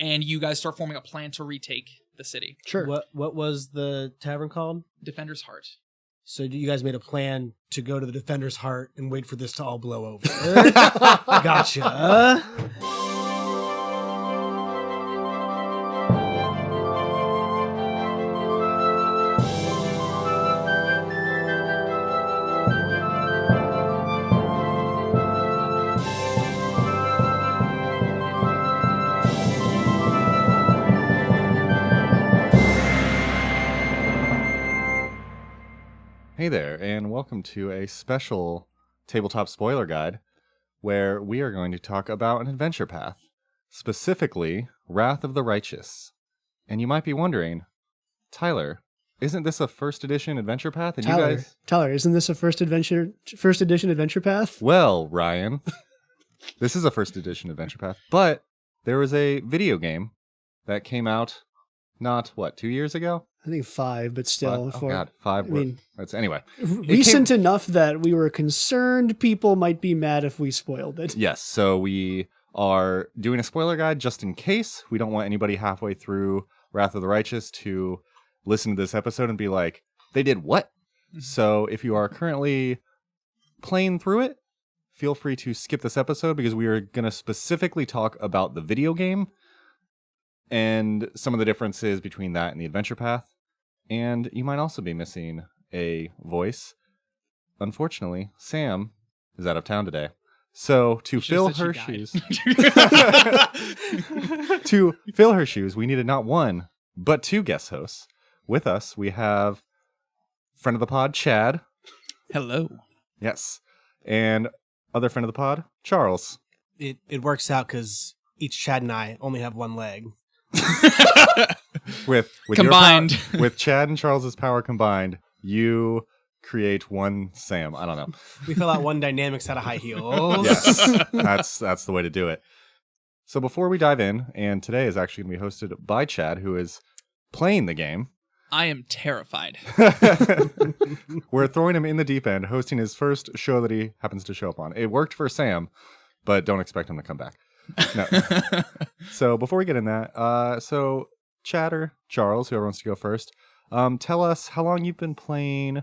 and you guys start forming a plan to retake the city. Sure. What was the tavern called? Defender's Heart. So you guys made a plan to go to the Defender's Heart and wait for this to all blow over. Gotcha. Hey there, and welcome to a special Tabletop Spoiler Guide, where we are going to talk about an adventure path, specifically Wrath of the Righteous. And you might be wondering, Tyler, isn't this a first edition adventure path? And Tyler, isn't this a first edition adventure path? Well, Ryan, this is a first edition adventure path, but there was a video game that came out not, 2 years ago? I think 5, but still. Oh, God, 5. Anyway. Recent enough that we were concerned people might be mad if we spoiled it. Yes, so we are doing a spoiler guide just in case. We don't want anybody halfway through Wrath of the Righteous to listen to this episode and be like, they did what? So if you are currently playing through it, feel free to skip this episode because we are going to specifically talk about the video game and some of the differences between that and the adventure path. And you might also be missing a voice. Unfortunately, Sam is out of town today. So to fill her shoes, we needed not one, but 2 guest hosts. With us, we have friend of the pod, Chad. Hello. Yes. And other friend of the pod, Charles. It works out because each Chad and I only have one leg. with combined, your power, with Chad and Charles's power combined, you create one Sam. I don't know. We fill out one dynamics out of high heels. Yes, that's the way to do it. So before we dive in, and today is actually going to be hosted by Chad, who is playing the game. I am terrified. We're throwing him in the deep end, hosting his first show that he happens to show up on. It worked for Sam, but don't expect him to come back. No. So before we get in that, so Chad or Charles, whoever wants to go first, tell us how long you've been playing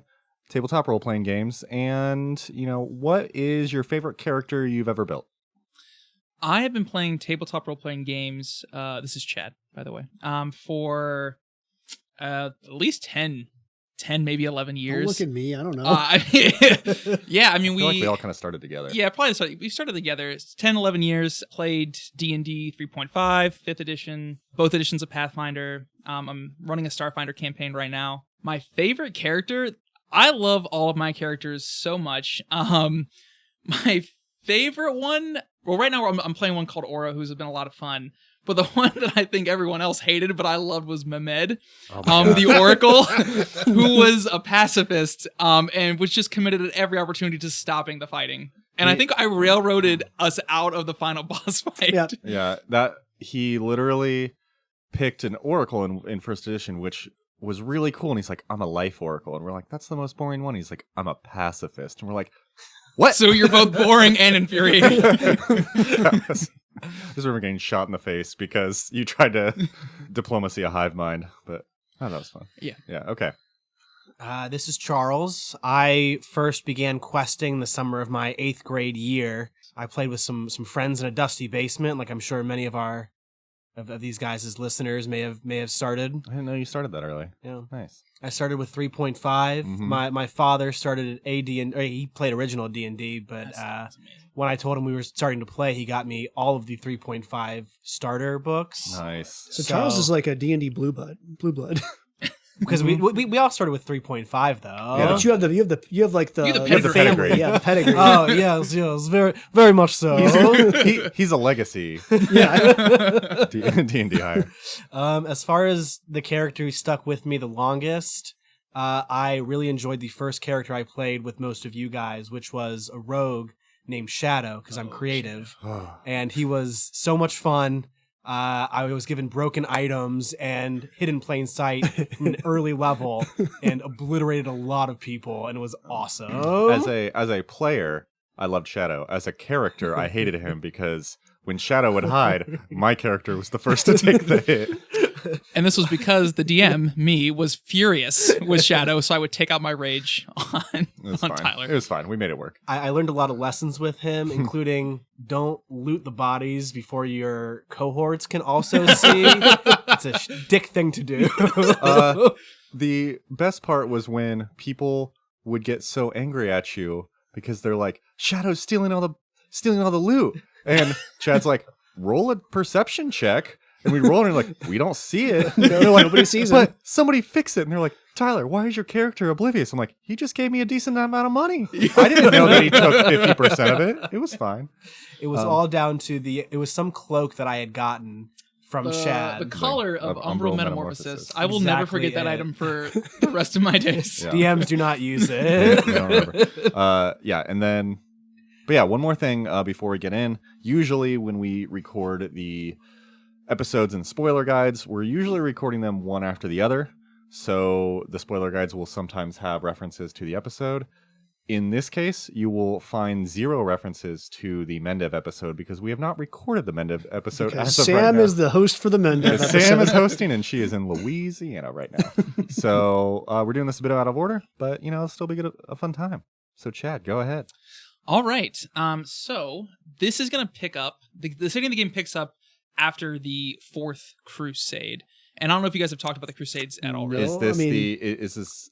tabletop role-playing games, and what is your favorite character you've ever built? I have been playing tabletop role-playing games. This is Chad, by the way. For at least 10, maybe 11 years. Don't look at me. I don't know. Yeah, I mean, I feel like we all kind of started together. Yeah, probably we started together. It's 10, 11 years. Played D&D 3.5, 5th edition, both editions of Pathfinder. I'm running a Starfinder campaign right now. My favorite character, I love all of my characters so much. My favorite one, well, right now I'm playing one called Aura, who's been a lot of fun. But the one that I think everyone else hated, but I loved, was Mehmed, the Oracle, who was a pacifist and was just committed at every opportunity to stopping the fighting. And I think I railroaded us out of the final boss fight. Yeah, that he literally picked an Oracle in first edition, which was really cool. And he's like, I'm a life Oracle. And we're like, that's the most boring one. He's like, I'm a pacifist. And we're like, what? So you're both boring and infuriating. I just remember getting shot in the face because you tried to diplomacy a hive mind, but that was fun. Yeah. Okay. This is Charles. I first began questing the summer of my 8th grade year. I played with some friends in a dusty basement, like I'm sure many of our of these guys as listeners may have started. I didn't know you started that early. Yeah. Nice. I started with 3.5. Mm-hmm. My father started at he played original D&D, but when I told him we were starting to play, he got me all of the 3.5 starter books. Nice. So Charles is like a D&D blue blood. Because we all started with 3.5 though. Yeah, but you have the pedigree. Yeah, the pedigree. Oh yes, very very much so. He's a legacy. Yeah. D&D hire. As far as the character who stuck with me the longest, I really enjoyed the first character I played with most of you guys, which was a rogue named Shadow, because I'm creative, and he was so much fun. I was given broken items and hid in plain sight from an early level and obliterated a lot of people, and it was awesome. As a player, I loved Shadow. As a character, I hated him because when Shadow would hide, my character was the first to take the hit. And this was because the DM, me, was furious with Shadow, so I would take out my rage on Tyler. It was fine. We made it work. I learned a lot of lessons with him, including don't loot the bodies before your cohorts can also see. It's a dick thing to do. The best part was when people would get so angry at you because they're like, Shadow's stealing all the loot. And Chad's like, roll a perception check. And we roll and we're like, we don't see it. No, like, nobody sees it. But somebody fix it. And they're like, Tyler, why is your character oblivious? I'm like, he just gave me a decent amount of money. I didn't know that he took 50% of it. It was fine. It was all down to it was some cloak that I had gotten from Shad. The collar of Umbral Metamorphosis. I will never Exactly forget that item for the rest of my days. Yeah. DMs do not use it. I don't remember. And then, but yeah, one more thing before we get in. Usually when we record the episodes and spoiler guides, we're usually recording them one after the other. So the spoiler guides will sometimes have references to the episode. In this case, you will find 0 references to the Mendev episode because we have not recorded the Mendev episode. Because as of Sam right is the host for the Mendev episode. Sam is hosting, and she is in Louisiana right now. So we're doing this a bit out of order, but it'll still be a fun time. So Chad, go ahead. All right. So this is going to pick up, the setting of the game picks up after the 4th Crusade. And I don't know if you guys have talked about the Crusades at all. No. Really. Is this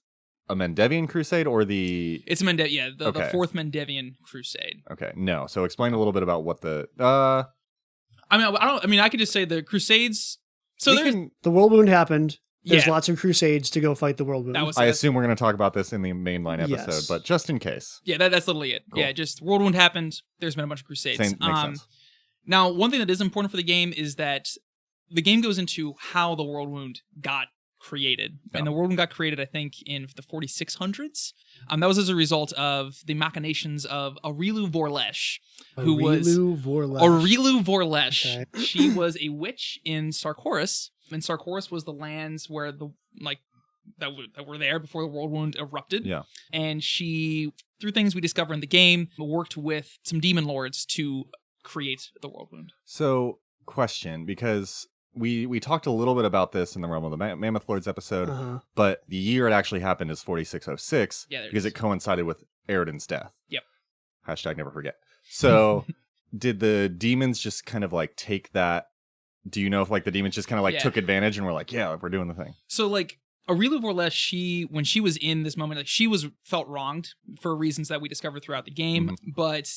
a Mendevian crusade or the... It's a the Okay. 4th Mendevian Crusade. Okay, no. So explain a little bit about what the... I could just say the Crusades. So there's... The Worldwound happened. There's Yeah. lots of crusades to go fight the Worldwound. That was I assume we're going to talk about this in the mainline episode, Yes. but just in case. Yeah, that's literally it. Cool. Yeah, just Worldwound happened. There's been a bunch of Crusades. Makes sense. Now, one thing that is important for the game is that the game goes into how the Worldwound got created. Yeah. And the Worldwound got created, I think, in the 4600s. That was as a result of the machinations of Aurilu Vorlesh, who was... Aurilu Vorlesh. Okay. She was a witch in Sarkoris, and Sarkoris was the lands where that were there before the Worldwound erupted. Yeah. And she, through things we discover in the game, worked with some demon lords to create the Worldwound. So, question, because we talked a little bit about this in the Realm of the Mammoth Lords episode, but the year it actually happened is 4606 because it coincided with Eridan's death. Yep. Hashtag never forget. So, did the demons just kind of like take that? Do you know if like the demons just kind of like took advantage and were like, yeah, we're doing the thing? So like Aurilu Vorlesh, when she was in this moment, like she felt wronged for reasons that we discovered throughout the game, but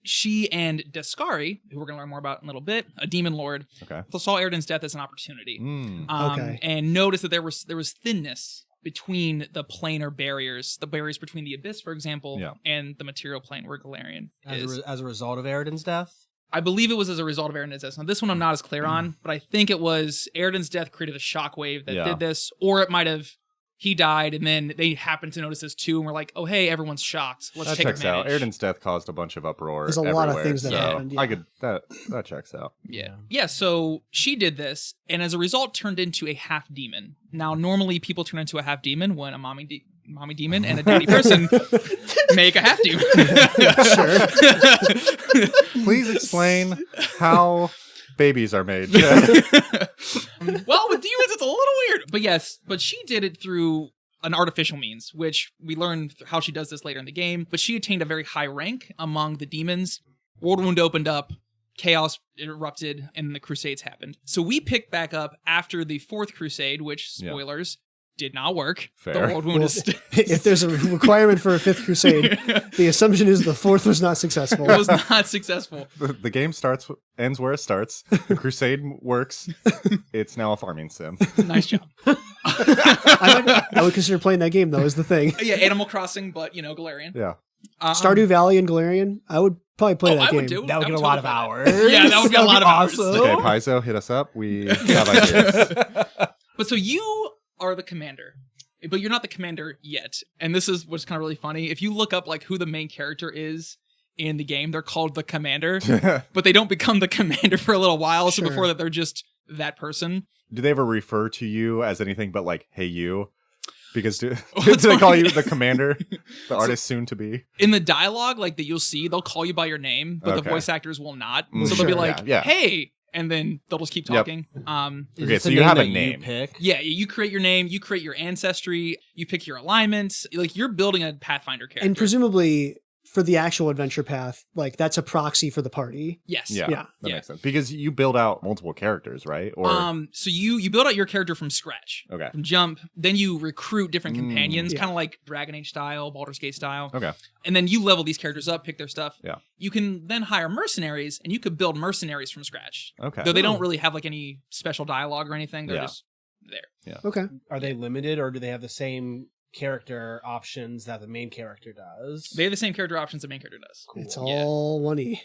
she and Descari, who we're going to learn more about in a little bit, a demon lord, saw Eridan's death as an opportunity. And noticed that there was thinness between the planar barriers, the barriers between the Abyss, for example, and the material plane where Galarian is. As a result of Eridan's death? I believe it was as a result of Eridan's death. Now, this one I'm not as clear on, but I think it was Eridan's death created a shockwave that did this, or it might have he died and then they happened to notice this too, and we're like, oh hey, everyone's shocked. Let's take advantage. That checks out. Eridan's death caused a bunch of uproar. There's a lot of things that happened. I could that checks out. Yeah. So she did this, and as a result, turned into a half demon. Now, normally people turn into a half demon when a mommy demon and a daddy person make a half demon. Sure. Please explain how babies are made. Well, with demons, it's a little weird. But she did it through an artificial means, which we learned how she does this later in the game. But she attained a very high rank among the demons. Worldwound opened up, chaos erupted, and the Crusades happened. So we picked back up after the 4th Crusade, which, spoilers, did not work. Fair. The Worldwound is if there's a requirement for a 5th Crusade, the assumption is the 4th was not successful. It was not successul. The game ends where it starts. The Crusade works. It's now a farming sim. Nice job. I would consider playing that game, though, is the thing. Yeah, Animal Crossing, but, Galarian. Yeah. Stardew Valley and Galarian, I would probably play that I game. would do. That would get a lot of hours. Yeah, that would get a lot of hours. Okay, Paizo, hit us up. We have ideas. But so you are the commander, but you're not the commander yet. And this is what's kind of really funny. If you look up like who the main character is in the game, they're called the commander, but they don't become the commander for a little while. So before that, they're just that person. Do they ever refer to you as anything but like, hey, you? Because do they call you the commander, the artist soon to be? In the dialogue, like that you'll see, they'll call you by your name, but the Okay. voice actors will not. Mm, So they'll be sure. like, Yeah. "Hey," and then they'll just keep Yep. talking. Is Okay, this so a you have a that name. You pick? Yeah, you create your name, you create your ancestry, you pick your alignments. Like you're building a Pathfinder character. And presumably for the actual adventure path, like that's a proxy for the party. yes. Yeah, Yeah. that Yeah. makes sense. Because you build out multiple characters, right? Or So you build out your character from scratch. okay, From jump, then you recruit different Mm. companions, Yeah. kind of like Dragon Age style, Baldur's Gate style. okay, And then you level these characters up, pick their stuff. Yeah. You can then hire mercenaries, and you could build mercenaries from scratch. okay. Though they don't really have like any special dialogue or anything. They're Yeah. just there. Okay. Are they limited, or do they have the same character options that the main character does? They have the same character options the main character does. Cool. It's all one-y.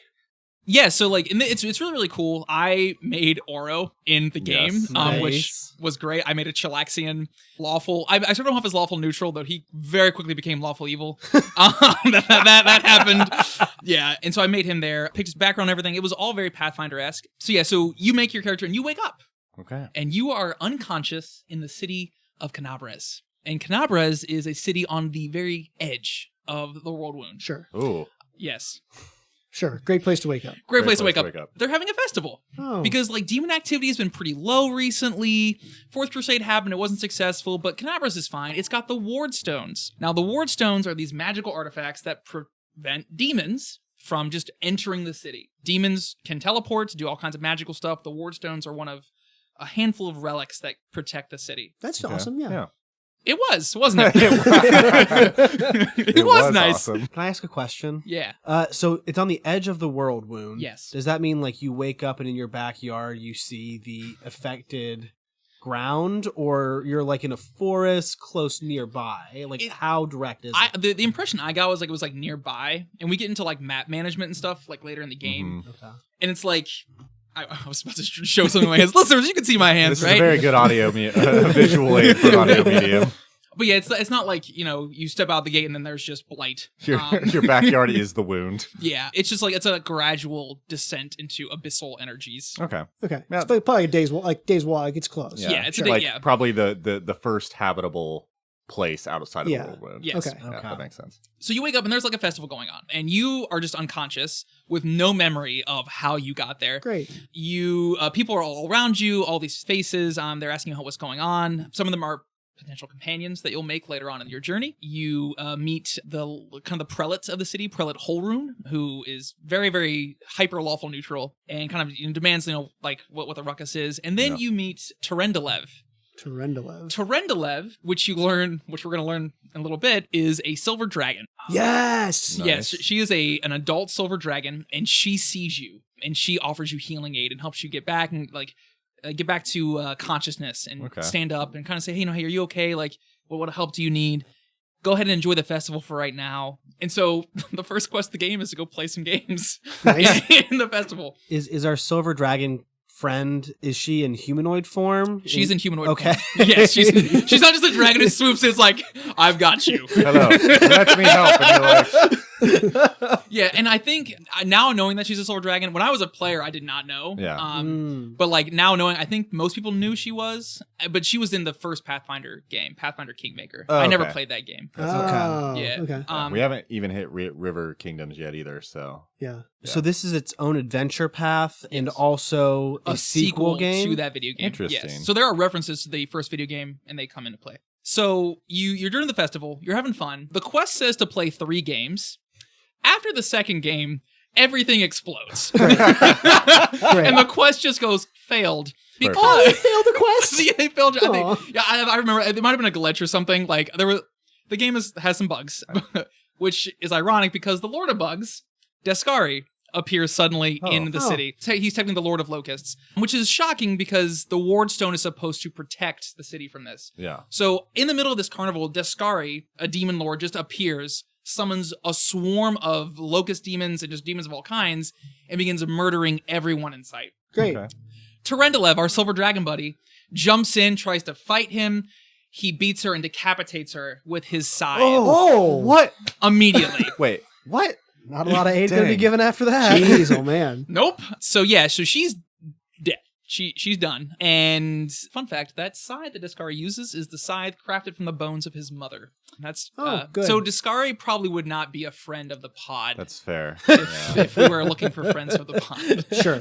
Yeah, so like it's really really cool. I made Oro in the game, Yes. which Nice. was great. I made a Chilaxian lawful. I started him off as lawful neutral, though he very quickly became lawful evil. That happened. Yeah, and so I made him there. Picked his background, and everything. It was all very Pathfinder-esque. So yeah, so you make your character and you wake up Okay. and you are unconscious in the city of Canabres. And Canabres is a city on the very edge of the Worldwound. Sure. Ooh. Yes, Sure. Great place to wake up. great place to wake up. They're having a festival. Oh. Because like demon activity has been pretty low recently. Fourth Crusade happened, it wasn't successful, but Canabres is fine. It's got the Ward Stones. Now the Ward Stones are these magical artifacts that prevent demons from just entering the city. Demons can teleport, do all kinds of magical stuff. The Ward Stones are one of a handful of relics that protect the city. That's Okay. awesome. Yeah. It was, wasn't it? It it was nice. Awesome. Can I ask a question? Yeah. So it's on the edge of the world wound. Yes. Does that mean like you wake up and in your backyard you see the affected ground, or you're like in a forest close nearby? Like how direct is it? The impression I got was like it was like nearby, and we get into like map management and stuff like later in the game. Mhm. Okay. And it's like I was about to show something with my hands. Listeners, you can see my hands, This right? is a very good audio visual aid for an audio medium. But yeah, it's not like, you know, you step out the gate and then there's just blight. Your backyard is the wound. Yeah, it's just like it's a gradual descent into abyssal energies. Okay. Okay. Yeah. It's probably a day's walk. It's close. Yeah, it's a Sure. day, like yeah. probably the first habitable place outside of Yeah. the Worldwound. Yes. Okay. Yeah, that makes sense. So you wake up and there's like a festival going on, and you are just unconscious with no memory of how you got there. Great. You people are all around you, all these faces. They're asking you what's going on. Some of them are potential companions that you'll make later on in your journey. You meet the kind of the prelate of the city, Prelate Holrune, who is very, very hyper lawful neutral and kind of demands, like what the ruckus is. And then Yeah. you meet Terendelev. Terendelev. Terendelev, which we're going to learn in a little bit, is a silver dragon. Yes. Nice. Yes, she is an adult silver dragon, and she sees you, and she offers you healing aid and helps you get back and get back to consciousness and Okay. stand up and kind of say, hey, are you okay? Like, what help do you need? Go ahead and enjoy the festival for right now. And so the first quest of the game is to go play some games Nice. in the festival. Is our silver dragon friend, is she in humanoid form? She's in humanoid Okay. form. Yes, she's not just a dragon who swoops in. It's like, I've got you. Hello. Let me help. And you're like, Yeah, and I think now knowing that she's a silver dragon, when I was a player, I did not know. Yeah. But like now knowing, I think most people knew she was, but she was in the first Pathfinder game, Pathfinder Kingmaker. Oh, I never okay. played that game. Oh, Yeah. Okay. we haven't even hit River Kingdoms yet either, so. Yeah. So this is its own adventure path and also a sequel game? to that video game. Interesting. Yes. So there are references to the first video game, and they come into play. So you're during the festival, you're having fun. The quest says to play 3 games. After the second game, everything explodes, and the quest just goes failed. Because Oh, they failed the quest. yeah, they failed. I Aw. think, yeah, I remember it might have been a glitch or something. Like the game has some bugs, which is ironic because the Lord of Bugs, Descari, appears suddenly in the city. He's technically the Lord of Locusts, which is shocking because the Ward Stone is supposed to protect the city from this. Yeah. So in the middle of this carnival, Descari, a demon lord, just appears, summons a swarm of locust demons and just demons of all kinds, and begins murdering everyone in sight. Great. Okay. Terendelev, our silver dragon buddy, jumps in, tries to fight him. He beats her and decapitates her with his scythe Oh. What? immediately. Wait. What? Not a lot of aid going to be Dang. given after that. Jeez, oh man. Nope. So she's dead. she's done. And fun fact, that scythe that Discari uses is the scythe crafted from the bones of his mother. That's good. So Discari probably would not be a friend of the pod That's fair. if we were looking for friends for the pod. Sure.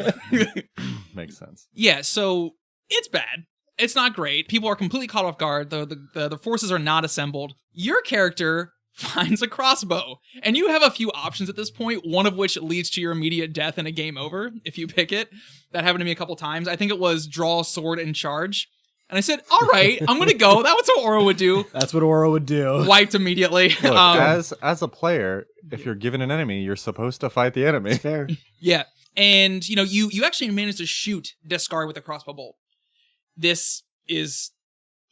Makes sense. Yeah, so it's bad. It's not great. People are completely caught off guard. The forces are not assembled. Your character finds a crossbow, and you have a few options at this point, one of which leads to your immediate death and a game over if you pick it. That happened to me a couple times. I think it was draw a sword and charge. And I said, all right, I'm going to go. That was what Aura would do. That's what Aura would do. Wiped immediately. Look, as a player, if you're given an enemy, you're supposed to fight the enemy. Fair. Yeah. And, you actually managed to shoot Deskar with a crossbow bolt. This is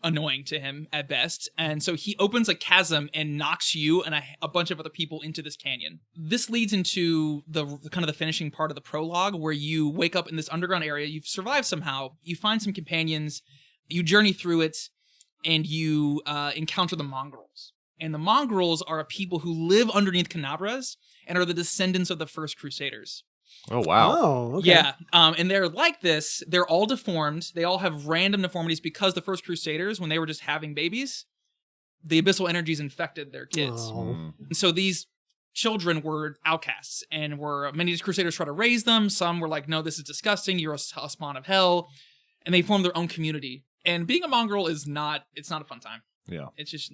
annoying to him at best. And so he opens a chasm and knocks you and a bunch of other people into this canyon. This leads into the kind of the finishing part of the prologue, where you wake up in this underground area. You've survived somehow. You find some companions. You journey through it, and you encounter the mongrels. And the mongrels are a people who live underneath Canabras and are the descendants of the first Crusaders. Oh, wow. Oh, okay. Yeah, and they're like this. They're all deformed. They all have random deformities because the first Crusaders, when they were just having babies, the abyssal energies infected their kids. Oh. And so these children were outcasts, and many of these Crusaders tried to raise them. Some were like, no, this is disgusting. You're a spawn of hell. And they formed their own community. And being a mongrel it's not a fun time. Yeah. It's just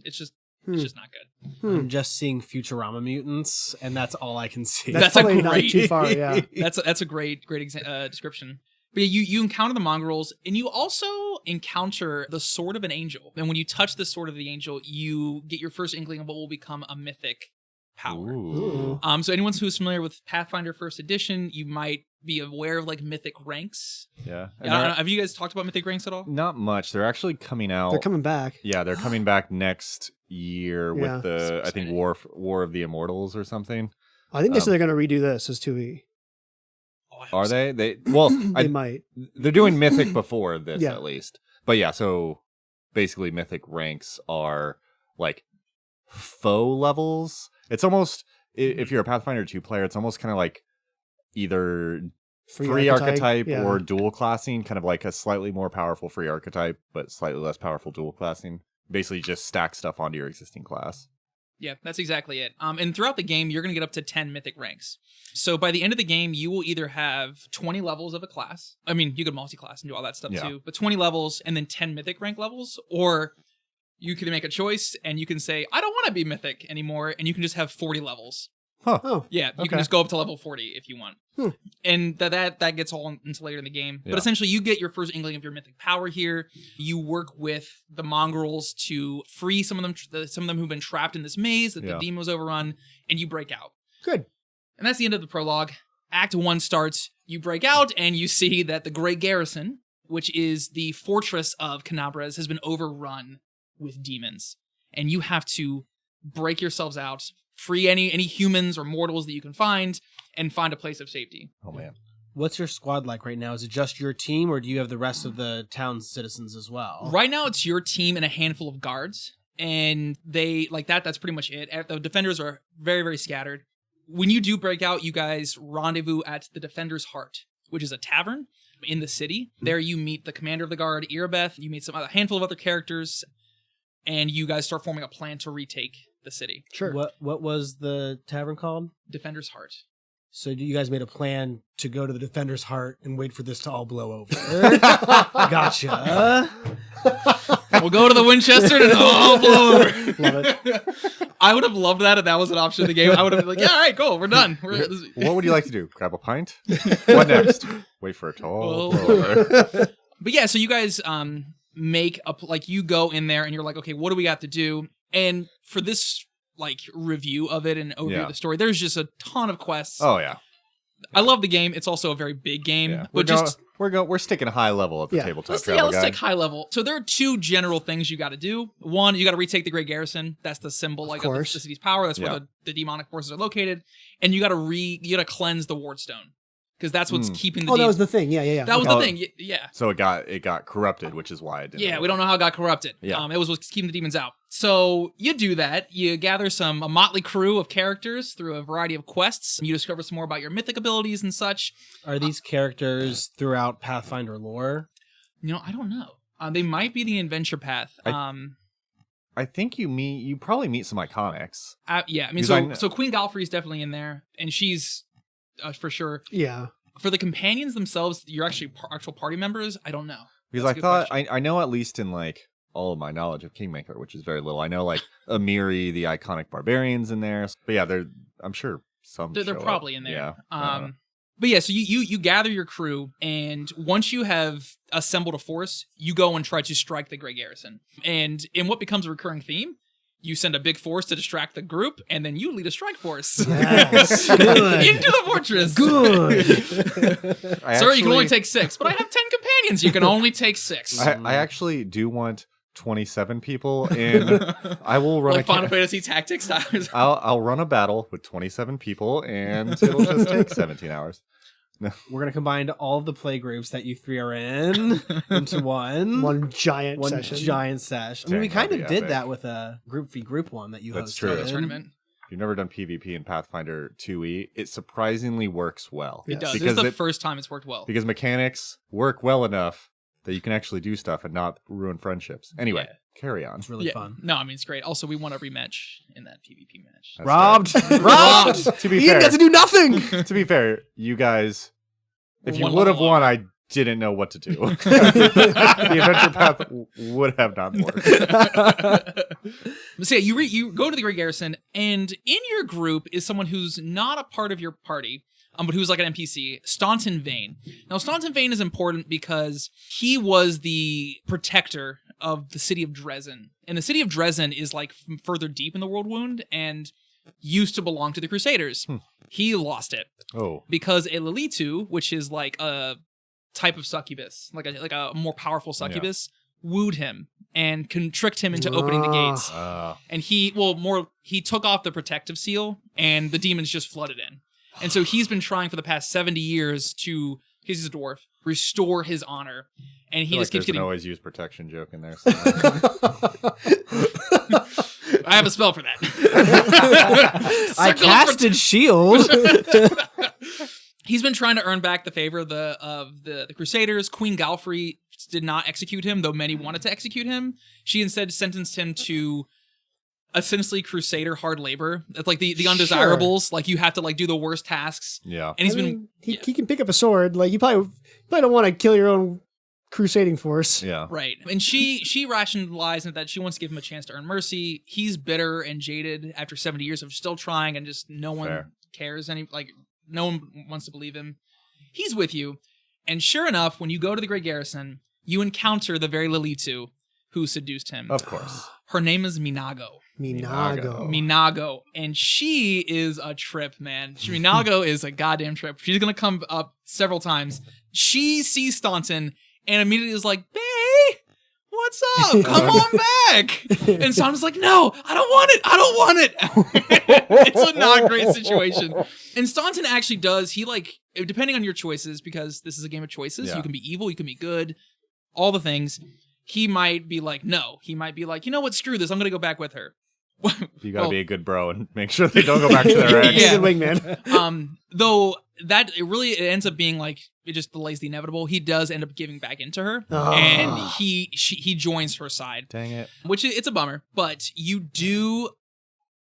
not good. I'm just seeing Futurama mutants, and that's all I can see. That's probably a not great too far, yeah. That's a great description. But yeah, you encounter the mongrels, and you also encounter the sword of an angel. And when you touch the sword of the angel, you get your first inkling of what will become a mythic power. Ooh. So anyone who's familiar with Pathfinder First Edition, you might be aware of like mythic ranks. Yeah. I don't know, have you guys talked about mythic ranks at all? Not much. They're actually coming out. They're coming back. Yeah, they're coming back next year Yeah. with the, I think, War of the Immortals or something. I think they said they're going to redo this as 2E. Oh, I hope Are so. they? Well, They might. they're doing Mythic before this, Yeah. at least. But yeah, so basically Mythic ranks are like faux levels. It's almost, if you're a Pathfinder 2 player, it's almost kind of like either free archetype yeah. or dual classing, kind of like a slightly more powerful free archetype, but slightly less powerful dual classing. Basically just stack stuff onto your existing class. Yeah, that's exactly it. And throughout the game, you're going to get up to 10 mythic ranks. So by the end of the game, you will either have 20 levels of a class. I mean, you could multi-class and do all that stuff too, but 20 levels and then 10 mythic rank levels. Or you can make a choice and you can say, I don't want to be mythic anymore, and you can just have 40 levels. Huh. Oh, Yeah, you can just go up to level 40 if you want. And that gets all into later in the game. Yeah. But essentially, you get your first inkling of your mythic power here. You work with the mongrels to free some of them who've been trapped in this maze that the demon was overrun, and you break out. good. And that's the end of the prologue. Act 1 starts. You break out, and you see that the Grey Garrison, which is the fortress of Canabras, has been overrun with demons. And you have to break yourselves out, free any humans or mortals that you can find, and find a place of safety. Oh, man. What's your squad like right now? Is it just your team, or do you have the rest of the town's citizens as well? Right now, it's your team and a handful of guards, and they like that's pretty much it. The defenders are very, very scattered. When you do break out, you guys rendezvous at the Defender's Heart, which is a tavern in the city. There you meet the commander of the guard, Irabeth. You meet a handful of other characters, and you guys start forming a plan to retake the city. Sure. What was the tavern called? Defender's Heart. So you guys made a plan to go to the Defender's Heart and wait for this to all blow over. Gotcha. We'll go to the Winchester and all blow over. Love it. I would have loved that if that was an option in the game. I would have been like, yeah, all right, cool, we're done. What would you like to do? Grab a pint? What next? Wait for it to all blow over. But yeah, so you guys make you go in there and you're like, okay, what do we got to do? And for this review of it and overview of the story, there's just a ton of quests. Oh, yeah. I love the game. It's also a very big game. Yeah. But We're sticking high level at the tabletop let's travel take guide. high level. So there are 2 general things you got to do. One, you got to retake the Grey Garrison. That's the symbol of the city's power. That's where the demonic forces are located. And you got to cleanse the Wardstone. because that's what's keeping the Oh, that demons. was the thing. Yeah. That was the thing. Yeah. So it got corrupted, which is why it didn't. Yeah, we don't know how it got corrupted. Yeah. It was what's keeping the demons out. So you do that. You gather a motley crew of characters through a variety of quests. You discover some more about your mythic abilities and such. Are these characters throughout Pathfinder lore? I don't know. They might be the adventure path. I think you probably meet some iconics. Yeah, I mean, so Queen Galfrey is definitely in there, and she's for sure. Yeah. For the companions themselves, you're actually actual party members. I don't know. Because I thought I know, at least in like all of my knowledge of Kingmaker, which is very little. I know like Amiri, the iconic barbarians in there. But yeah, I'm sure they're probably in there. Yeah. But yeah, so you gather your crew, and once you have assembled a force, you go and try to strike the Grey Garrison. And in what becomes a recurring theme, you send a big force to distract the group, and then you lead a strike force Yes. into the fortress. Good. Sir, you can only take 6, but I have 10 companions. You can only take 6. I actually do want 27 people in. I will run like Final Fantasy Tactics style. I'll run a battle with 27 people, and it'll just take 17 hours. We're going to combine all of the play groups that you 3 are in into one giant session. giant sesh. I mean, we Dang, kind that'd of be did epic. that with a group v group one that you That's hosted. true. Tournament. If you've never done PvP in Pathfinder 2e, it surprisingly works well. It does. Because This is the first time it's worked well. Because mechanics work well enough that you can actually do stuff and not ruin friendships. Anyway, carry on. It's really Yeah. fun. No, I mean, it's great. Also, we won a rematch in that PvP match. That's Robbed! Robbed! To be Ian fair, got to do nothing! to be fair, you guys, if you Won would have all won, I didn't know what to do. The adventure path would have not worked. So yeah, you go to the Great Garrison, and in your group is someone who's not a part of your party, but who's like an NPC, Staunton Vane. Now, Staunton Vane is important because he was the protector of the city of Dresden. And the city of Dresden is like further deep in the Worldwound and used to belong to the Crusaders. He lost it Oh, because a Lilitu, which is like a type of succubus, like a more powerful succubus, wooed him and tricked him into opening the gates. And he took off the protective seal, and the demons just flooded in. And so he's been trying for the past 70 years to, because he's a dwarf, restore his honor. And he just keeps there's an getting... always use protection joke in there somewhere. I have a spell for that. I casted shield. He's been trying to earn back the favor of the Crusaders. Queen Galfrey did not execute him, though many wanted to execute him. She instead sentenced him to essentially Crusader hard labor. It's like the undesirables. Like you have to like do the worst tasks. Yeah. And He can pick up a sword. Like you probably don't want to kill your own crusading force. Yeah. Right. And she rationalized that she wants to give him a chance to earn mercy. He's bitter and jaded after 70 years of still trying, and just no one cares no one wants to believe him. He's with you. And sure enough, when you go to the Great Garrison, you encounter the very Lilitu who seduced him. Of course. Her name is Minago. Minago. And she is a trip, man. Minago is a goddamn trip. She's going to come up several times. She sees Staunton and immediately is like, "Bae, what's up? Come on back." And Staunton's like, "No, I don't want it. It's a not great situation. And Staunton actually does, depending on your choices, because this is a game of choices, you can be evil, you can be good, all the things. He might be like, no. He might be like, you know what, screw this, I'm going to go back with her. You gotta be a good bro and make sure they don't go back to their ex. Good wingman. Though that it ends up being like, it just delays the inevitable. He does end up giving back into her, and he joins her side. Dang it. Which it's a bummer, but you do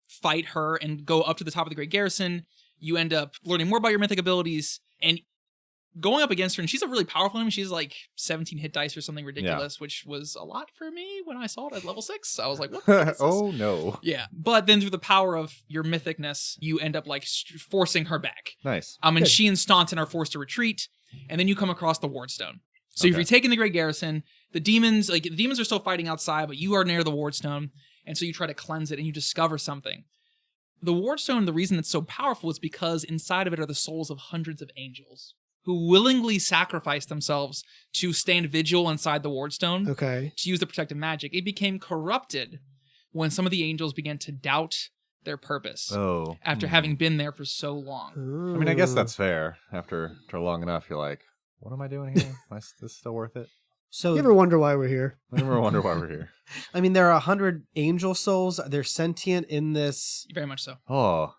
fight her and go up to the top of the Great Garrison. You end up learning more about your mythic abilities and going up against her, and she's a really powerful enemy. She's like 17 hit dice or something ridiculous, which was a lot for me when I saw it at level 6. I was like, what the heck is this? Oh no. Yeah, but then through the power of your mythicness, you end up like forcing her back. Nice. And she and Staunton are forced to retreat, and then you come across the Wardstone. So you've retaken the Great Garrison. The demons are still fighting outside, but you are near the Wardstone, and so you try to cleanse it, and you discover something. The Wardstone, the reason it's so powerful is because inside of it are the souls of hundreds of angels who willingly sacrificed themselves to stand vigil inside the Wardstone to use the protective magic. It became corrupted when some of the angels began to doubt their purpose Oh. after having been there for so long. I mean, I guess that's fair. After long enough, you're like, what am I doing here? Is this still worth it? So You ever wonder why we're here? I never wonder why we're here. I mean, there are 100 angel souls. They're sentient in this. Very much so. Oh.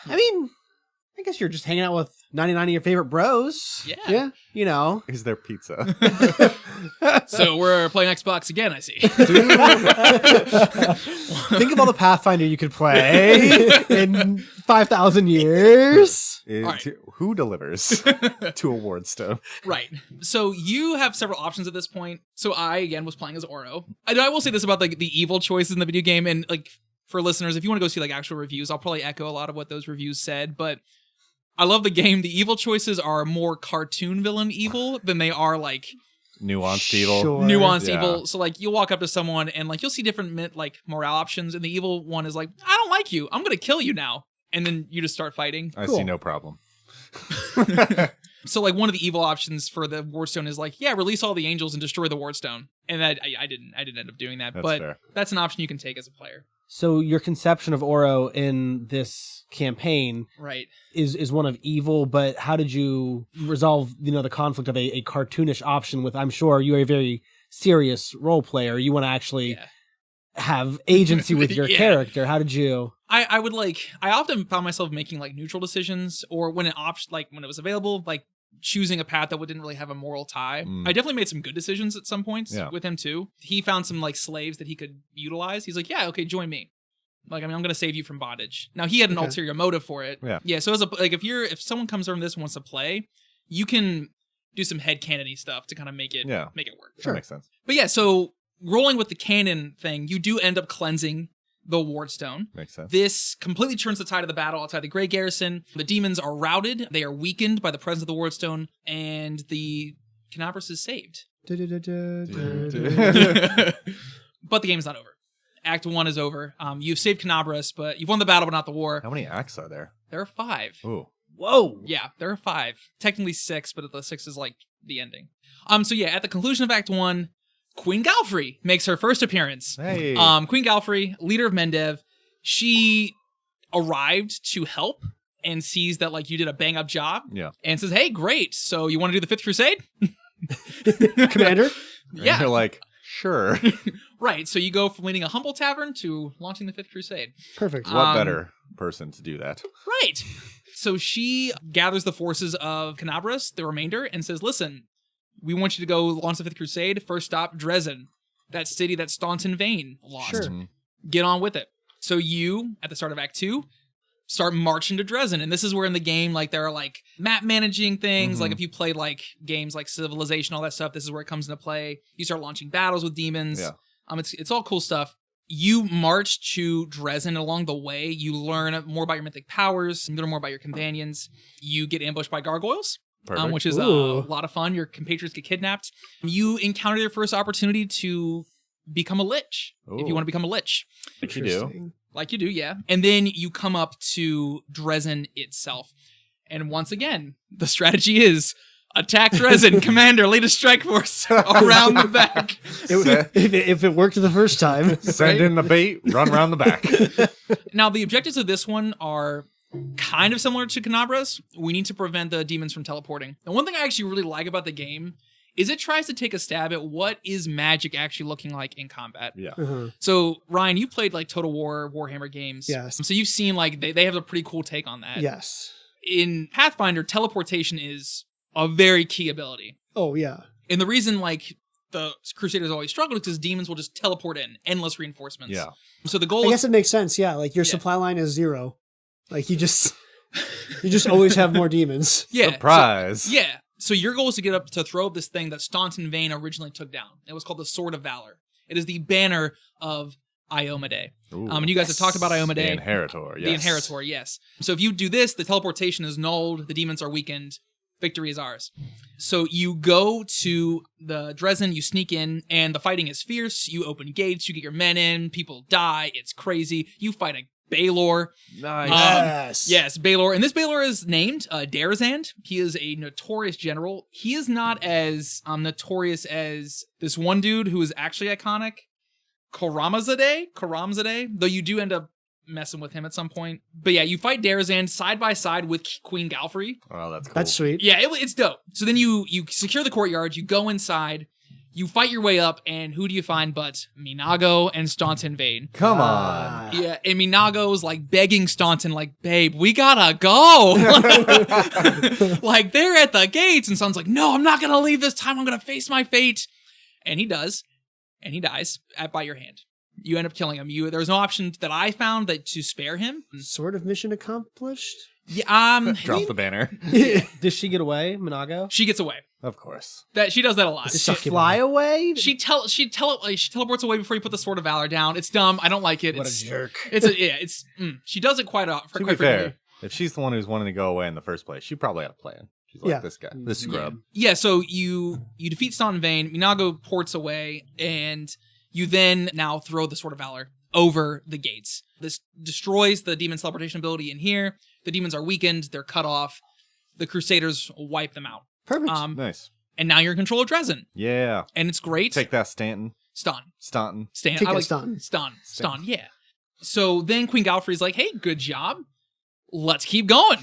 I mean, I guess you're just hanging out with 99 of your favorite bros. Yeah. Yeah. You know. Is there pizza? So we're playing Xbox again, I see. Think of all the Pathfinder you could play in 5,000 years. right. Who delivers to a Wardstone? Right. So you have several options at this point. So I, again, was playing as Oro. I will say this about like the evil choices in the video game, and like for listeners, if you want to go see like actual reviews, I'll probably echo a lot of what those reviews said, but I love the game. The evil choices are more cartoon villain evil than they are like Nuanced evil. Sure. nuanced Yeah. evil. So like you'll walk up to someone and like you'll see different like morale options, and the evil one is like, I don't like you, I'm gonna kill you now, and then you just start fighting. I Cool. see no problem. So like one of the evil options for the Wardstone is like, yeah, release all the angels and destroy the Wardstone, and I didn't end up doing that, That's but fair. that's an option you can take as a player. So your conception of Oro in this campaign Right. is one of evil, but how did you resolve, the conflict of a cartoonish option with, I'm sure you're a very serious role player. You want to actually Yeah. have agency with your Yeah. character. How did you? I would like, I often found myself making like neutral decisions, or when when it was available, like choosing a path that didn't really have a moral tie. I definitely made some good decisions at some points with him too. He found some like slaves that he could utilize. He's like, yeah, okay, join me. Like, I mean, I'm going to save you from bondage. Now he had an ulterior motive for it. Yeah. So as a, like, if someone comes over this and wants to play, you can do some headcanon-y stuff to kind of make it work. That makes sense. But yeah, so rolling with the canon thing, you do end up cleansing the Wardstone. Makes sense. This completely turns the tide of the battle outside the Grey Garrison. The demons are routed, they are weakened by the presence of the Wardstone, and the Canabras is saved. But the game's not over. Act 1 is over. You've saved Canabras, but you've won the battle, but not the war. How many acts are there? There are 5. Ooh. Whoa. Yeah, there are 5. Technically 6, but the 6 is like the ending. So yeah, at the conclusion of Act 1, Queen Galfrey makes her first appearance. Hey. Queen Galfrey, leader of Mendev, she arrived to help and sees that like you did a bang up job. Yeah. And says, "Hey, great. So you want to do the 5th Crusade?" Commander? And Yeah. you're like, sure. Right. So you go from leading a humble tavern to launching the 5th Crusade. Perfect. What better person to do that? Right. So she gathers the forces of Canabras, the remainder, and says, "Listen, we want you to go launch the 5th Crusade. First stop, Dresden, that city that Staunton Vane lost. Sure. Get on with it." So you, at the start of Act 2, start marching to Dresden. And this is where in the game, like, there are, like, map managing things. Like, if you play, like, games like Civilization, all that stuff, this is where it comes into play. You start launching battles with demons. Yeah. It's all cool stuff. You march to Dresden. Along the way, you learn more about your mythic powers. You learn more about your companions. You get ambushed by gargoyles. Perfect. Which is a Ooh. lot of fun. Your compatriots get kidnapped. You encounter your first opportunity to become a lich, if Ooh. you want to become a lich. Like you do. Interesting. Like you do, yeah. And then you come up to Dresden itself. And once again, the strategy is attack Dresden, commander, lead a strike force around the back. If it worked the first time. Send in the bait, run around the back. Now, the objectives of this one are kind of similar to Canabras. We need to prevent the demons from teleporting. And one thing I actually really like about the game is it tries to take a stab at what is magic actually looking like in combat. Yeah. Uh-huh. So, Ryan, you played like Total War, Warhammer games. Yes. So you've seen like they have a pretty cool take on that. Yes. In Pathfinder, teleportation is a very key ability. Oh, yeah. And the reason like the Crusaders always struggled is because demons will just teleport in, endless reinforcements. Yeah. So the goal I is guess it makes sense. Yeah. Like your supply line is 0. Like you just always have more demons. yeah. Surprise. Yeah. So your goal is to get up to throw up this thing that Staunton Vane originally took down. It was called the Sword of Valor. It is the banner of Iomade. Ooh. And you guys have talked about The Iomade. Inheritor, yes. The Inheritor, yes. So if you do this, the teleportation is nulled, the demons are weakened, victory is ours. So you go to the Dresden, you sneak in, and the fighting is fierce. You open gates, you get your men in, people die, it's crazy. You fight a Baelor. Nice. Yes. Yes, Baelor. And this Baelor is named Darazand. He is a notorious general. He is not as notorious as this one dude who is actually iconic, Karamzadeh, though you do end up messing with him at some point. But yeah, you fight Darazan side by side with Queen Galfrey. Oh, that's cool. That's sweet. Yeah, it's dope. So then you secure the courtyard, you go inside, you fight your way up, and who do you find but Minago and Staunton Vane? Come on. Yeah, and Minago's like begging Staunton, like, babe, we gotta go. Like, they're at the gates, and Staunton's like, no, I'm not gonna leave this time, I'm gonna face my fate. And he does, and he dies by your hand. You end up killing him. There's no option that I found to spare him. Sort of mission accomplished. Yeah, Drop the banner. Does she get away, Minago? she gets away. Of course. She does that a lot. Does she Suck him fly away? She teleports away before you put the Sword of Valor down. It's dumb. I don't like it. What It's a jerk. she does it quite To be fair, if she's the one who's wanting to go away in the first place, she probably had a plan. She's like, Yeah. this guy, this scrub. Yeah, so you defeat Staunton Vane, Minago ports away, and you then now throw the Sword of Valor over the gates. This destroys the demon's teleportation ability in here. The demons are weakened, they're cut off. The Crusaders wipe them out. Perfect. Nice. And now you're in control of Dresden. Yeah. And it's great. Take that, Stanton. Staunton, Take that, I like Staunton. yeah. So then Queen Galfrey's like, hey, good job. Let's keep going.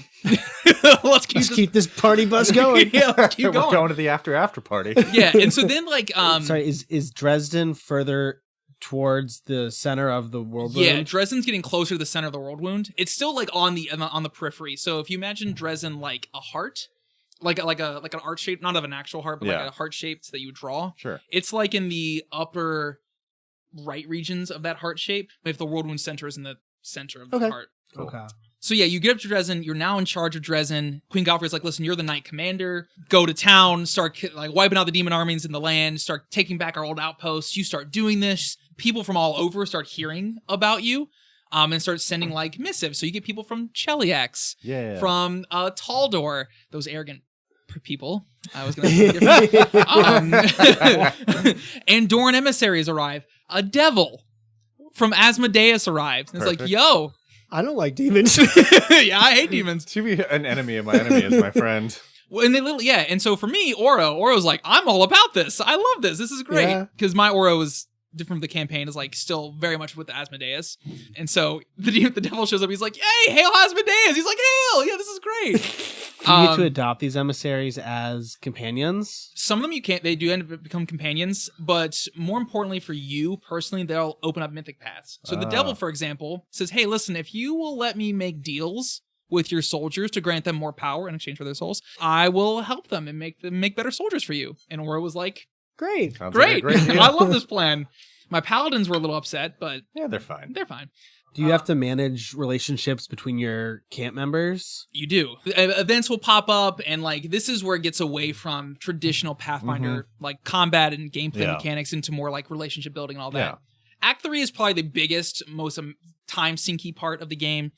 Let's keep this party bus going. Yeah, let's keep We're going. going to the after party. Yeah, and so then like Sorry, is Dresden further towards the center of the world? yeah, Dresden's getting closer to the center of the world wound. It's still like on the periphery. So if you imagine Dresden like a heart, like an art shape, not of an actual heart, but Yeah. like a heart shaped that you would draw. Sure. It's like in the upper right regions of that heart shape. If the world wound center is in the center of the Okay. heart. Cool. Okay. So yeah, you get up to Dresden. You're now in charge of Dresden. Queen Galfrey's like, listen, you're the knight commander. Go to town, start like wiping out the demon armies in the land, start taking back our old outposts. You start doing this. People from all over start hearing about you, and start sending like missives. So you get people from Cheliax, Yeah. from Taldor, those arrogant people. I was going to say different. And Doran emissaries arrive. A devil from Asmodeus arrives. And it's like, Perfect. yo. I don't like demons. Yeah, I hate demons. To be an enemy of my enemy is my friend. Well, and they literally, yeah. And so for me, Oro's like, I'm all about this. I love this. This is great. Yeah. Because my Oro is different from the campaign, is like still very much with the Asmodeus. And so the devil shows up. He's like, hey, hail Asmodeus. He's like, hail. Yeah, this is great. Do you get to adopt these emissaries as companions? Some of them you can't. They do end up become companions, but more importantly for you personally, they'll open up mythic paths. So the devil, for example, says, hey, listen, if you will let me make deals with your soldiers to grant them more power in exchange for their souls, I will help them and make them make better soldiers for you. And Oro was like, Great. Sounds like a great. deal. I love this plan. My paladins were a little upset, but Yeah, they're fine. they're fine. Do you have to manage relationships between your camp members? You do. Events will pop up, and like this is where it gets away from traditional Pathfinder like combat and gameplay Yeah. mechanics into more like relationship building and all that. Yeah. Act 3 is probably the biggest, most time sinky part of the game.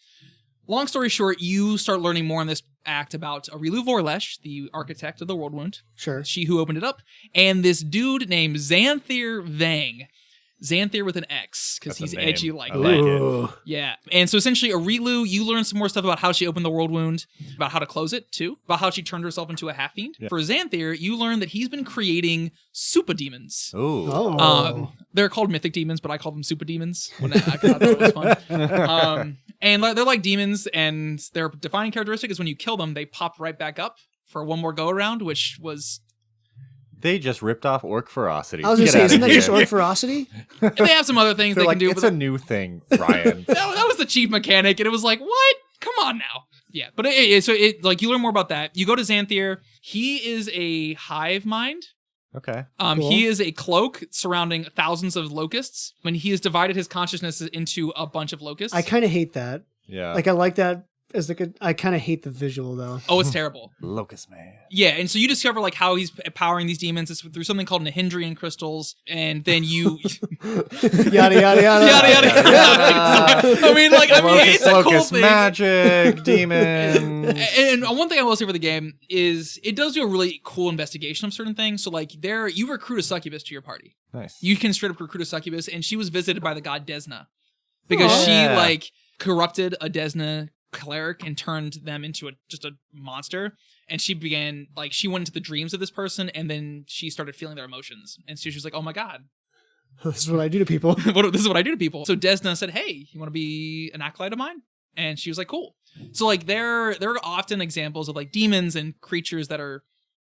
Long story short, you start learning more in this act about Arilu Vorlesh, the architect of the Worldwound, Sure. she who opened it up, and this dude named Xanthir Vang. Xanthir with an X, because That's he's a name. edgy like I that. like it. Ooh. Yeah. And so essentially, Arilu, you learn some more stuff about how she opened the world wound, about how to close it, too, about how she turned herself into a half-fiend. Yeah. For Xanthir, you learn that he's been creating super demons. Ooh. Oh. They're called mythic demons, but I call them super demons. When I thought that was fun. And they're like demons, and their defining characteristic is when you kill them, they pop right back up for one more go-around, which was... They just ripped off Orc Ferocity. I was going to Get say, outta isn't that here. just Orc Ferocity? And they have some other things They're they like, can do. it's but a new thing, Ryan. that was the chief mechanic, and it was like, what? Come on now. Yeah, but so like you learn more about that. You go to Xanthir. He is a hive mind. Okay. Cool. He is a cloak surrounding thousands of locusts. When he has divided his consciousness into a bunch of locusts. I kind of hate that. Yeah. Like, I like that as like I kind of hate the visual, though. Oh, it's terrible. Locust Man. Yeah, and so you discover like how he's powering these demons. It's through something called Nahindrian crystals, and then you Yada, yada, yada. yada yada yada. I mean, it's a cool Locust thing. magic, demon. And one thing I will say for the game is it does do a really cool investigation of certain things. So like you recruit a succubus to your party. Nice. You can straight up recruit a succubus, and she was visited by the god Desna because Oh. she Yeah. like corrupted a Desna cleric and turned them into just a monster. And she went into the dreams of this person, and then she started feeling their emotions. And so she was like, oh my god, This is what I do to people. This is what I do to people. So Desna said, hey, you want to be an acolyte of mine? And she was like, cool. So like there are often examples of like demons and creatures that are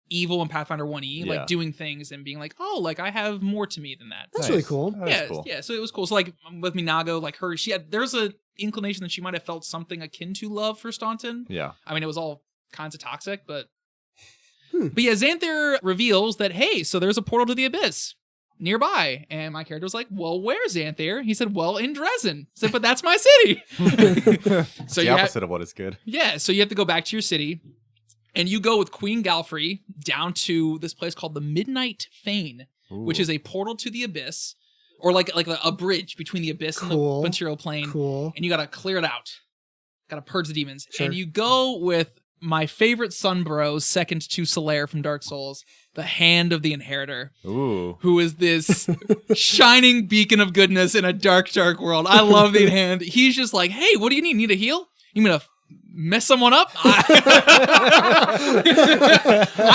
evil in Pathfinder 1E, like doing things and being like, oh, like I have more to me than that. That's really cool. Yeah, cool. yeah. So it was cool. So like with Minago, like there's a inclination that she might have felt something akin to love for Staunton. Yeah. I mean, it was all kinds of toxic, but yeah, Xanther reveals that, hey, so there's a portal to the abyss nearby. And my character was like, well, where's Xanther? He said, well, in Dresden. I said, but that's my city. So The opposite of what is good. Yeah, so you have to go back to your city, and you go with Queen Galfrey down to this place called the Midnight Fane, which is a portal to the abyss, or like a bridge between the abyss and the material plane. Cool. And you gotta clear it out. Gotta purge the demons. Sure. And you go with my favorite son bro, second to Solaire from Dark Souls, the Hand of the Inheritor. Ooh. Who is this shining beacon of goodness in a dark, dark world. I love the Hand. He's just like, hey, what do you need? Need a heal? You mean to mess someone up? I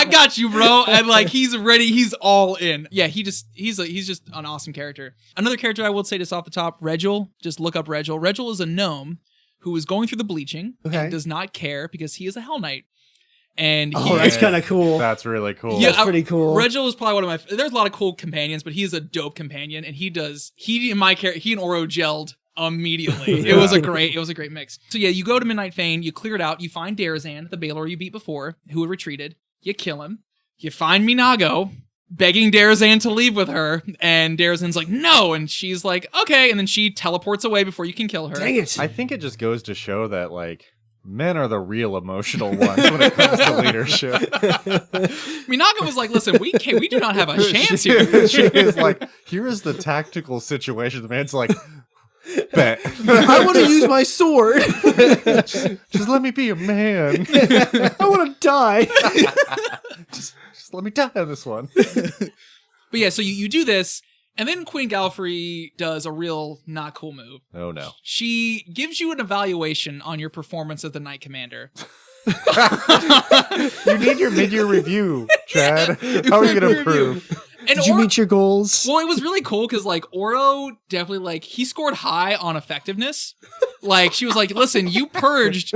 got you, bro. And like, he's ready. He's all in. Yeah, he's just an awesome character. Another character I will say just off the top, Regil. Just look up Regil. Regil is a gnome who is going through the bleaching and does not care because he is a Hell Knight. And that's kind of cool. That's really cool. Yeah, That's pretty cool. Regil is probably one of my. There's a lot of cool companions, but he is a dope companion, and he and Oro gelled immediately. It was a great mix. So yeah, you go to Midnight Fane, you clear it out, you find Darazan, the Baelor you beat before, who had retreated. You kill him. You find Minago, begging Darazan to leave with her, and Darazan's like, no, and she's like, okay, and then she teleports away before you can kill her. Dang it. I think it just goes to show that, like, men are the real emotional ones when it comes to leadership. Minago was like, listen, we do not have a chance here. She is like, here is the tactical situation. The man's like, bet. I want to use my sword. Just let me be a man. I want to die. Just let me die on this one. But yeah, so you do this, and then Queen Galfrey does a real not cool move. Oh no. She gives you an evaluation on your performance as the Knight Commander. You need your mid-year review, Chad. How are you going to improve? And Did you meet your goals? Well, it was really cool because like Oro definitely like he scored high on effectiveness. Like she was like, listen, you purged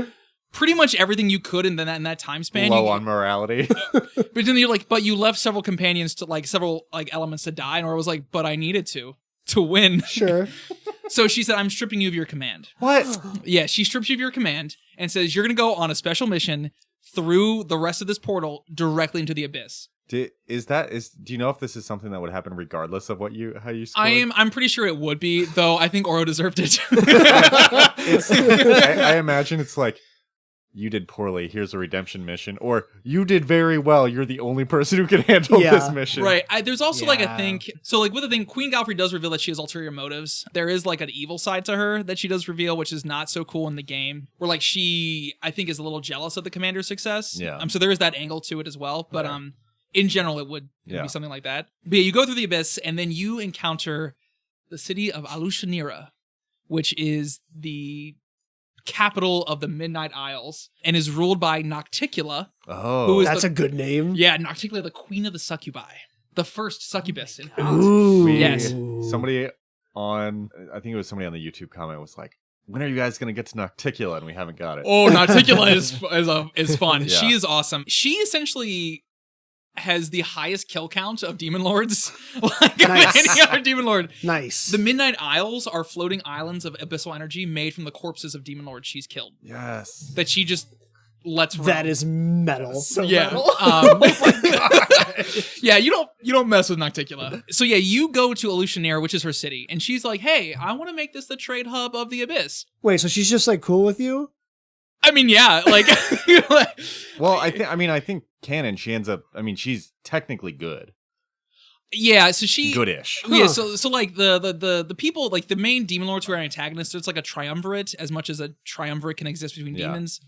pretty much everything you could in that time span. Low on morality. But then you're like, but you left several companions to like several like elements to die, and Oro was like, but I needed to win. Sure. So she said, I'm stripping you of your command. What? Yeah, she strips you of your command and says you're gonna go on a special mission through the rest of this portal directly into the abyss. Do you know if this is something that would happen regardless of how you scored? I'm pretty sure it would be, though I think Oro deserved it. I imagine it's like, you did poorly, here's a redemption mission, or you did very well, you're the only person who can handle this mission. Right. There's also like a thing, so like with the thing, Queen Galfrey does reveal that she has ulterior motives. There is like an evil side to her that she does reveal, which is not so cool in the game, where like she, I think, is a little jealous of the commander's success. Yeah. So there is that angle to it as well, but in general, it would be something like that. But yeah, you go through the abyss, and then you encounter the city of Alushanira, which is the capital of the Midnight Isles, and is ruled by Nocticula. Oh, who is That's a good name. Yeah, Nocticula, the queen of the succubi. The first succubus in Ooh. Yes. Somebody on the YouTube comment was like, when are you guys going to get to Nocticula? And we haven't got it. Oh, Nocticula is fun. Yeah. She is awesome. She essentially has the highest kill count of demon lords, like any other demon lord. Nice. The Midnight Isles are floating islands of abyssal energy made from the corpses of demon lords she's killed. Yes. That she just lets roam. That is metal. So Yeah. metal. Yeah, you don't mess with Nocticula. So yeah, you go to Alushanir, which is her city, and she's like, hey, I want to make this the trade hub of the abyss. Wait, so she's just like cool with you? I mean, yeah, like Well, I think canon, she ends up, she's technically good. yeah, so she Goodish. Yeah, so like the people, like the main demon lords who are antagonists, it's like a triumvirate, as much as a triumvirate can exist between demons.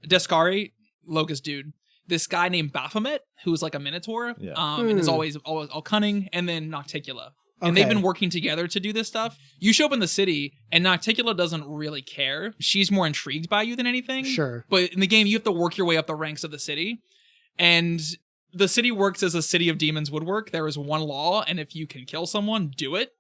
Descari, Locust dude. This guy named Baphomet, who is like a minotaur, and is always all cunning, and then Nocticula. And they've been working together to do this stuff. You show up in the city, and Nocticula doesn't really care. She's more intrigued by you than anything. Sure. But in the game, you have to work your way up the ranks of the city. And the city works as a city of demons would work. There is one law, and if you can kill someone, do it.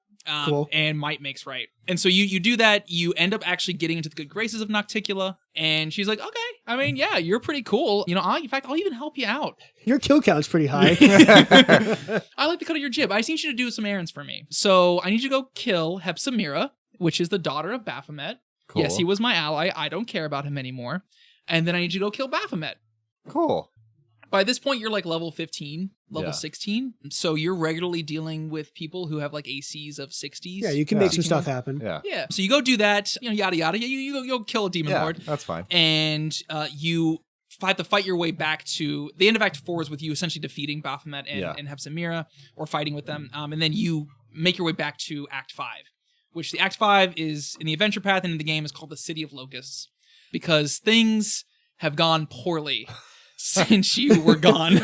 Cool. And might makes right. And so you do that. You end up actually getting into the good graces of Nocticula, and she's like, okay, I mean, yeah, you're pretty cool. You know, in fact, I'll even help you out. Your kill count's pretty high. I like the cut of your jib. I just need you to do some errands for me. So I need you to go kill Hepsamira, which is the daughter of Baphomet. Cool. Yes, he was my ally. I don't care about him anymore. And then I need you to go kill Baphomet. Cool. By this point, you're like level 15, level Yeah. 16. So you're regularly dealing with people who have like ACs of 60s. Yeah, you can make some stuff happen. Yeah. Yeah. So you go do that, you know, yada, yada. You'll kill a demon Yeah, lord. that's fine. And you have to fight your way back to the end of Act 4 is with you essentially defeating Baphomet and Hepsamira or fighting with them. And then you make your way back to Act 5, which the Act 5 is in the adventure path and in the game is called the City of Locusts because things have gone poorly since you were gone.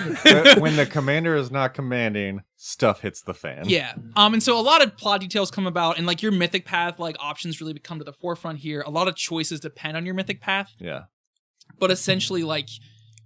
When the commander is not commanding, stuff hits the fan. Yeah. And so a lot of plot details come about and like your mythic path, like options really come to the forefront here. A lot of choices depend on your mythic path. Yeah. But essentially, like,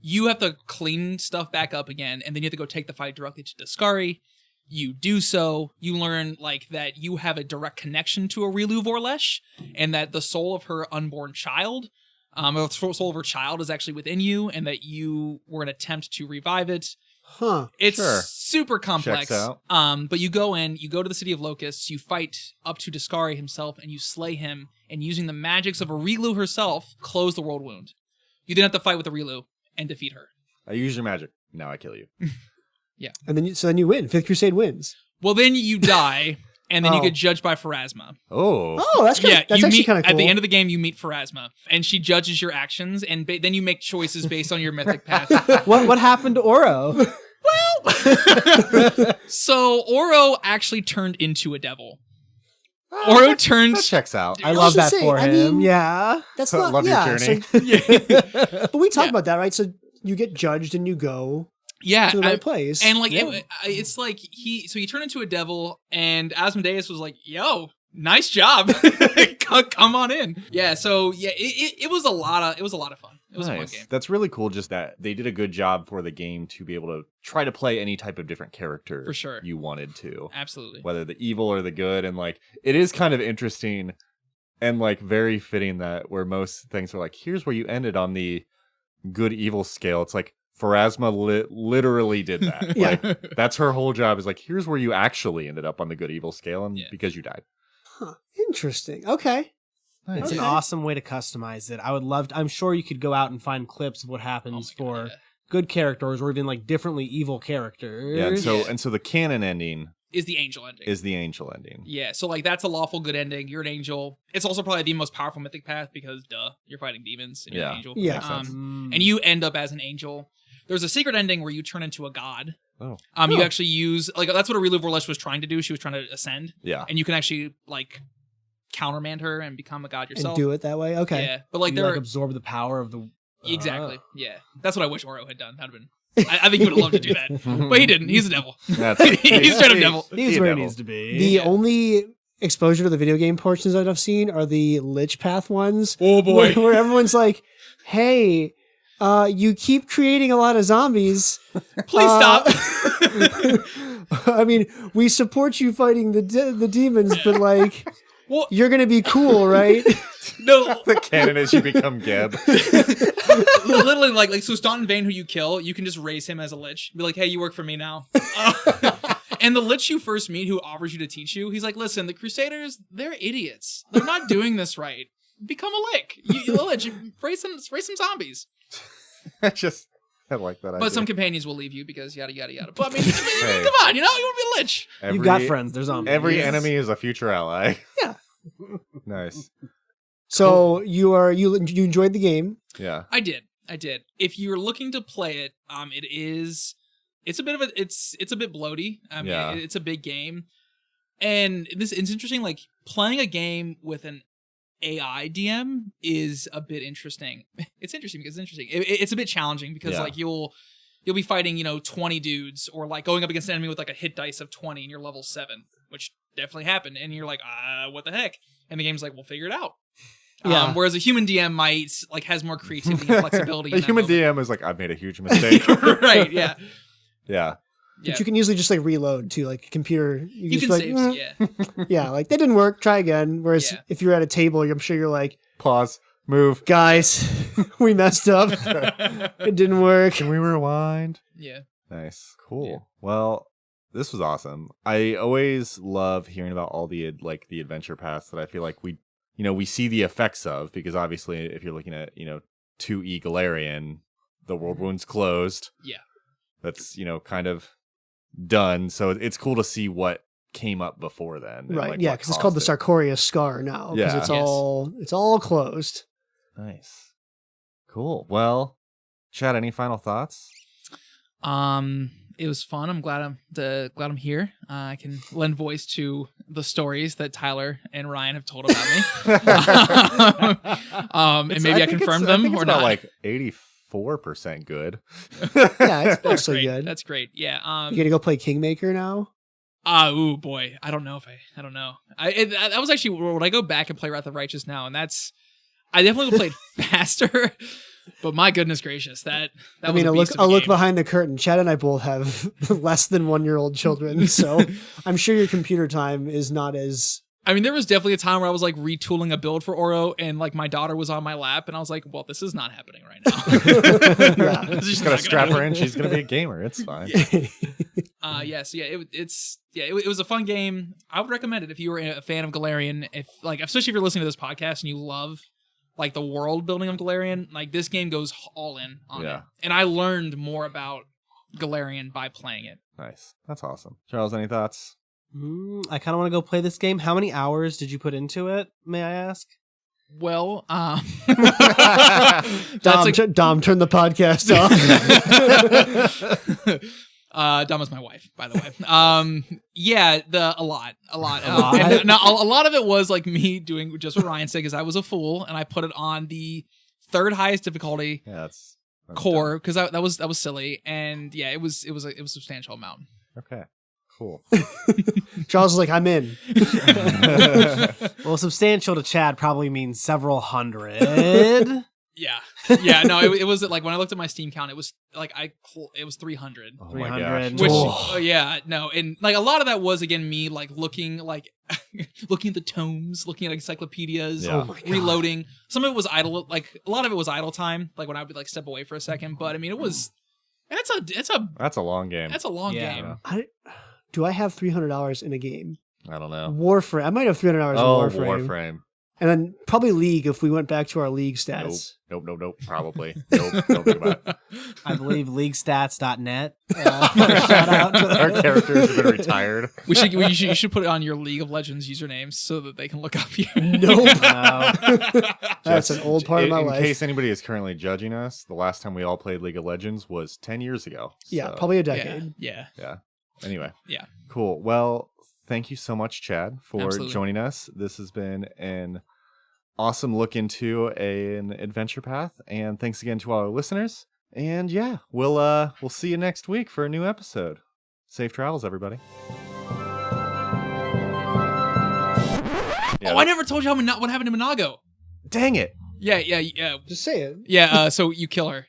you have to clean stuff back up again, and then you have to go take the fight directly to Dascari. You do so. You learn, like, that you have a direct connection to Aurilu Vorlesh, and that the soul of her unborn child, the soul of her child is actually within you, and that you were an attempt to revive it. Huh. It's Sure. super complex. Checks out. But you go to the City of Locusts, you fight up to Dascari himself, and you slay him, and using the magics of Aurilu herself, close the Worldwound. You then have to fight with Aurilu and defeat her. I use your magic. Now I kill you. And then you win. Fifth Crusade wins. Well, then you die, and then you Oh. get judged by Pharasma. Oh. Oh, that's good. Yeah, That's you actually meet kind of cool. at the end of the game. You meet Pharasma, and she judges your actions, and then you make choices based on your mythic path. What happened to Oro? So Oro actually turned into a devil. Oro That turned. checks out. I was love just that saying, for I him. mean- Yeah. That's I not love your journey. But we talked Yeah. about that, right? So you get judged and you go Yeah, to the right place. and like Yeah. it's like he turned into a devil, and Asmodeus was like, "Yo, nice job, come on in." Yeah, so yeah, it was a lot of fun. It was a fun Nice. game. That's really cool. Just that they did a good job for the game to be able to try to play any type of different character For sure. you wanted to, Absolutely. whether the evil or the good. And like, it is kind of interesting and like very fitting that where most things are like, here's where you ended on the good evil scale. It's like Pharasma literally did that. Yeah. Like, that's her whole job is like, here's where you actually ended up on the good evil scale, and Yeah. because you died. Huh. Interesting. Okay. It's an Okay. awesome way to customize it. I would love I'm sure you could go out and find clips of what happens Oh my God, for yeah. good characters or even like differently evil characters. Yeah. Yeah. And so the canon ending Is the angel ending. is the angel ending. Yeah, so like that's a lawful good ending. You're an angel. It's also probably the most powerful mythic path because you're fighting demons and you're an Yeah. angel. Yeah. Makes sense. And you end up as an angel. There's a secret ending where you turn into a god. Oh. You actually use like that's what Aurilu Vorlesh was trying to do. She was trying to ascend, Yeah. and you can actually like countermand her and become a god And yourself. do it that way. Okay. Yeah, but like you there like are absorb the power of the exactly. Yeah, that's what I wish Oro had done. That'd have been. I think he would have loved to do that, but he didn't. He's a devil. That's He's straight up devil. He's a where he devil. needs to be. The only exposure to the video game portions that I've seen are the Lich Path ones. Oh boy. Where everyone's like, hey, you keep creating a lot of zombies. Please stop. I mean, we support you fighting the demons, but like, Well, you're going to be cool, right? no. the canon is you become Geb. Literally, like so Staunton Vane, who you kill, you can just raise him as a lich. Be like, hey, you work for me now. And the lich you first meet, who offers you to teach you, he's like, listen, the Crusaders, they're idiots. They're not doing this right. Become a lich. You a lich. Raise some zombies. I like that idea. But some companions will leave you because yada yada yada. But I mean, Hey. come on, you know, you want to be a lich. You've got friends. There's zombies. Every enemy is a future ally. Yeah. Nice. So you enjoyed the game. Yeah. I did. If you're looking to play it, it's a bit bloaty. I mean, Yeah. it's a big game, and it's interesting. Like playing a game with an AI DM is a bit interesting. It's interesting because it's interesting. It's a bit challenging because Yeah. like you'll be fighting 20 dudes or like going up against an enemy with like a hit dice of 20 and you're level 7, which definitely happened. And you're like, what the heck? And the game's like, we'll figure it out. Yeah. Whereas a human DM might like has more creativity and flexibility. A in that human moment. DM is like, I've made a huge mistake. Right? Yeah. Yeah. But you can usually just like reload too, like computer. You just can be like, save. Yeah. yeah, like that didn't work. Try again. Whereas Yeah. if you're at a table, I'm sure you're like, Pause. Move. guys, we messed up. It didn't work. Can we rewind? Yeah. Nice. Cool. Yeah. Well, this was awesome. I always love hearing about all the the adventure paths that I feel like we see the effects of, because obviously if you're looking at, 2E Galarian, the Worldwound's closed. Yeah. That's, kind of done. So it's cool to see what came up before then. and, Right. like, Yeah, what because it's called the caused it. Sarkoria Scar now. Because Yeah. it's all closed. Nice. Cool. Well, Chad, any final thoughts? It was fun. I'm glad I'm here. I can lend voice to the stories that Tyler and Ryan have told about me. And maybe I confirmed them or about not. like 84% good. Yeah, it's That's mostly great. good. That's great. Yeah. You gonna go play Kingmaker now? Ooh, boy. I don't know. That was actually when I go back and play Wrath of Righteous now, and I definitely will play it faster. But my goodness gracious, that I was mean, a beast of a I'll look game. behind the curtain. Chad and I both have less than 1-year-old children, so I'm sure your computer time is not as. I mean, there was definitely a time where I was like retooling a build for Oro, and like my daughter was on my lap, and I was like, "Well, this is not happening right now." Yeah. This is Just not gotta gonna strap her happen. in. She's gonna be a gamer. It's fine. It was a fun game. I would recommend it if you were a fan of Galarian, especially if you're listening to this podcast and you love like the world building of Galarian. Like this game goes all in on Yeah. it, and I learned more about Galarian by playing it. Nice. That's awesome. Charles, any thoughts? I kind of want to go play this game. How many hours did you put into it, may I ask? Well, Dom, that's Dom, turn the podcast off. Dom is my wife, by the way. Yeah, a lot. A lot? And now, a lot of it was like me doing just what Ryan said, because I was a fool and I put it on the third highest difficulty Yeah, that's core, because that was silly, and yeah, it was a substantial amount. dumb. Okay. Cool. Charles is like, I'm in. Well, substantial to Chad probably means several hundred. Yeah. No, it was like when I looked at my Steam count, it was like it was 300. Oh my 300. gosh. Which, Oh. yeah, no, and like a lot of that was again me like looking at the tomes, looking at encyclopedias, Yeah. Oh my God. reloading. Some of it was idle, like a lot of it was idle time, like when I would like step away for a second. But I mean, that's That's a long game. a long Yeah. game. Do I have $300 in a game? I don't know. Warframe. I might have $300 in Oh, Warframe. Warframe. And then probably League if we went back to our League Nope. stats. Nope. Probably. Nope. Don't think about it. I believe leaguestats.net. Shout out to Our characters have been retired. You should put it on your League of Legends usernames so that they can look up you. Nope. No. That's an old part of my in life. In case anybody is currently judging us, the last time we all played League of Legends was 10 years ago. Yeah, So, probably a Yeah, decade. yeah, Anyway. yeah. Cool. Well, thank you so much, Chad, for Absolutely. joining us. This has been an awesome look into an adventure path, and thanks again to all our listeners. And yeah, we'll see you next week for a new episode. Safe travels, everybody. Oh, I never told you what happened to Minago. Dang it. Yeah. Just say it. Yeah, so you kill her.